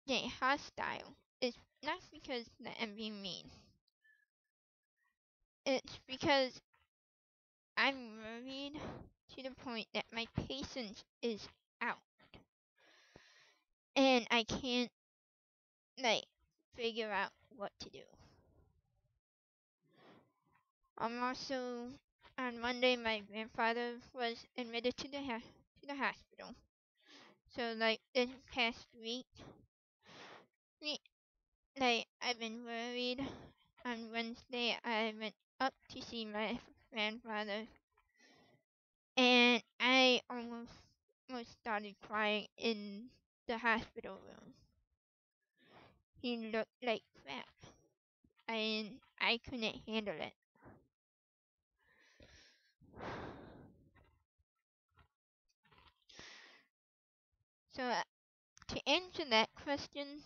getting hostile, it's not because that I'm being mean. It's because I'm worried to the point that my patience is out and I can't like figure out what to do. I'm also on Monday my grandfather was admitted to to the hospital. So like this past week like I've been worried. On Wednesday I went up to see my grandfather and I almost started crying in the hospital room. He looked like crap and I couldn't handle it. So to answer that question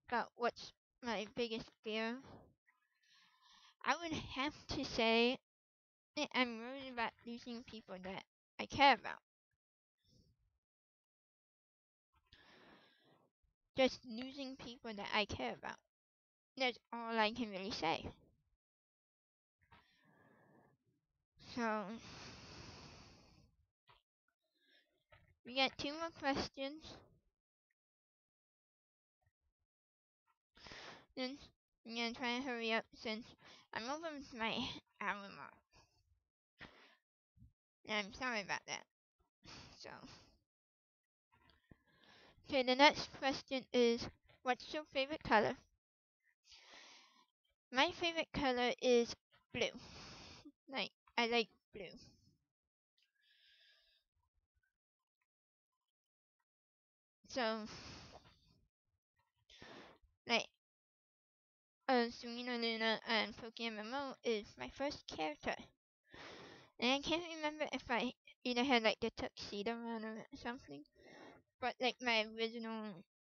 about what's my biggest fear, I would have to say that I'm worried about losing people that I care about. Just losing people that I care about. That's all I can really say. So, we got two more questions. Then I'm gonna try and hurry up since I'm over my hour mark. And I'm sorry about that. So, okay, the next question is, what's your favorite color? My favorite color is blue. Like, I like blue. So, like, Serena Luna and Pokemon MMO is my first character. And I can't remember if I either had like the tuxedo on or something. But like my original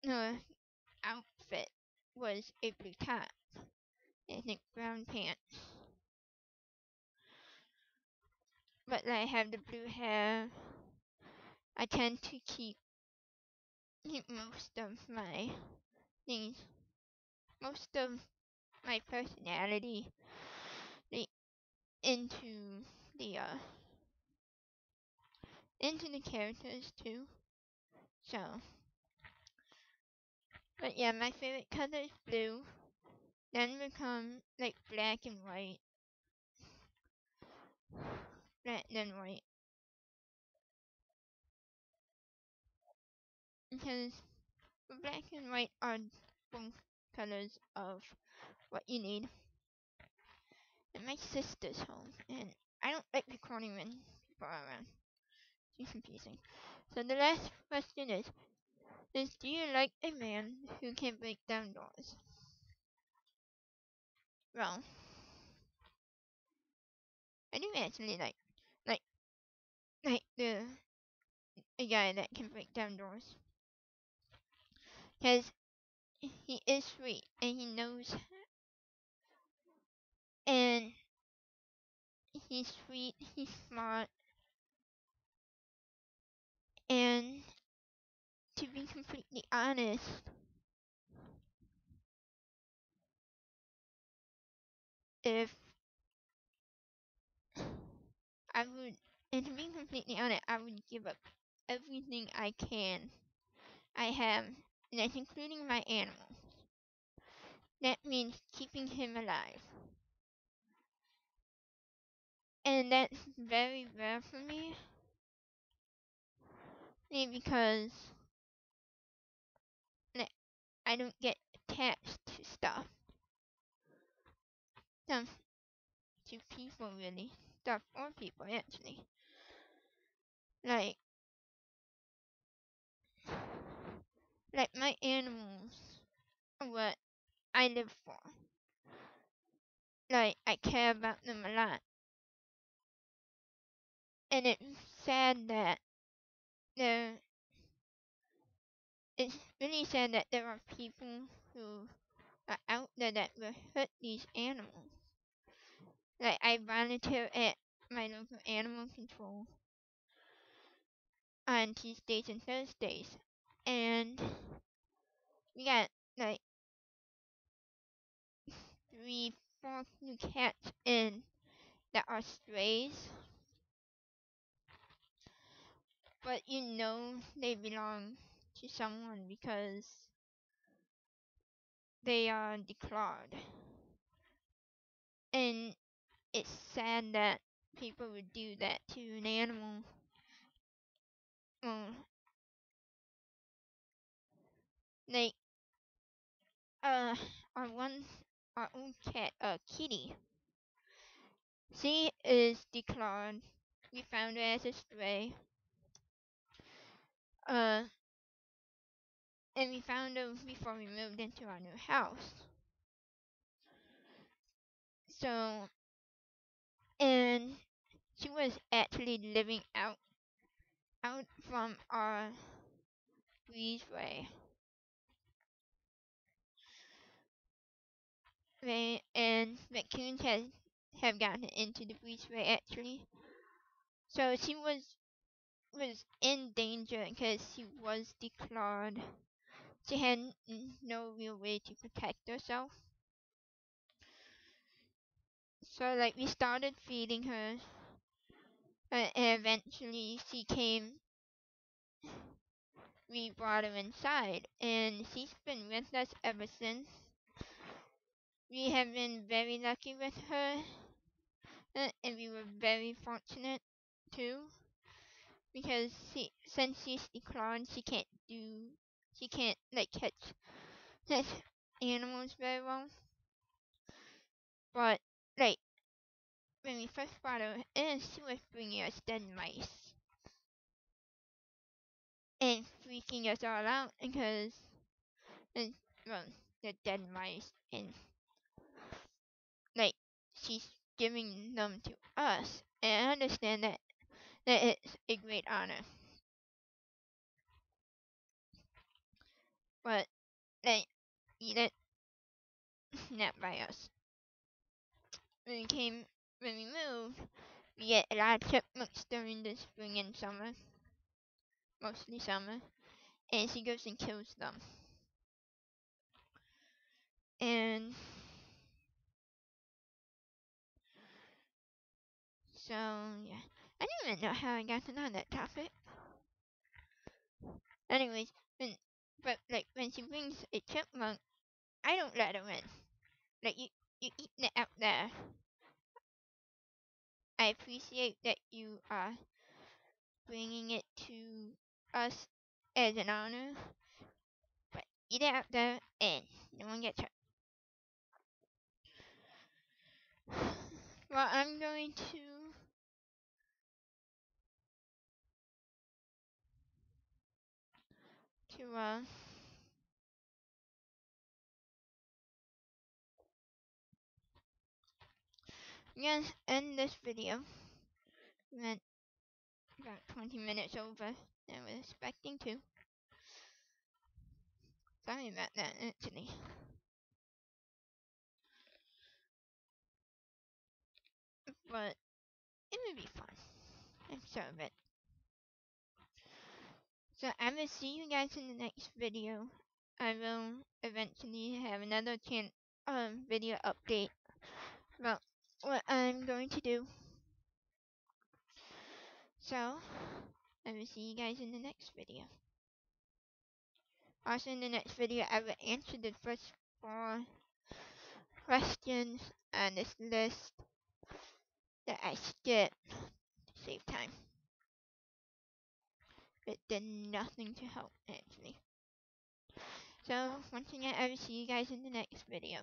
uh, outfit was a blue top. I think brown pants. But I have the blue hair. I tend to keep most of my things, most of my personality the, into the into the characters too. So, but yeah, my favorite color is blue. Then become like black then white, because black and white are both colors of what you need. And my sister's home, and I don't like recording when people are around. Too confusing. So the last question is do you like a man who can break down doors? Well, I do actually like like the a guy that can break down doors, because he is sweet and he knows, and he's sweet, he's smart, and to be completely honest, if I would And to be completely honest, I would give up everything I can. I have, and that's including my animal. That means keeping him alive. And that's very rare for me. Maybe because I don't get attached to stuff. Stuff to people really. Stuff or people actually. Like my animals are what I live for. Like I care about them a lot. And it's sad that there it's really sad that there are people who are out there that will hurt these animals. Like I volunteer at my local animal control on Tuesdays and Thursdays, and we got like 3, 4 new cats in that are strays, but you know they belong to someone because they are declawed. And it's sad that people would do that to an animal. Well, like, uh, our one, our old cat, Kitty, she is declawed. We found her as a stray. Uh, and we found her before we moved into our new house. So, and she was actually living out from our breezeway. And raccoons have gotten into the breezeway actually. So she was in danger because she was declawed. She had no real way to protect herself. So like we started feeding her, and eventually she came. We brought her inside, and she's been with us ever since. We have been very lucky with her, and we were very fortunate too, because since she's declawed, she can't like catch animals very well. But like when we first brought her in, she was bringing us dead mice and freaking us all out because, and, well, they're dead mice, and like she's giving them to us, and I understand that it's a great honor, but they eat it not by us. When we came, when we moved, we get a lot of chipmunks during the spring and summer, mostly summer, and she goes and kills them. And so yeah, I don't even know how I got on that topic. Anyways, but like when she brings a chipmunk, I don't let her in. Like you eating it out there. I appreciate that you are bringing it to us as an honor, but eat it out there and no one gets hurt. Well, I'm going to yes, end this video. We went about 20 minutes over than I was expecting to. Sorry about that, actually. But it will be fun. I'm sure of it. So I will see you guys in the next video. I will eventually have another video update about what I'm going to do. So, I will see you guys in the next video. Also, in the next video, I will answer the first 4 questions on this list that I skipped to save time. But did nothing to help, actually. So, once again, I will see you guys in the next video.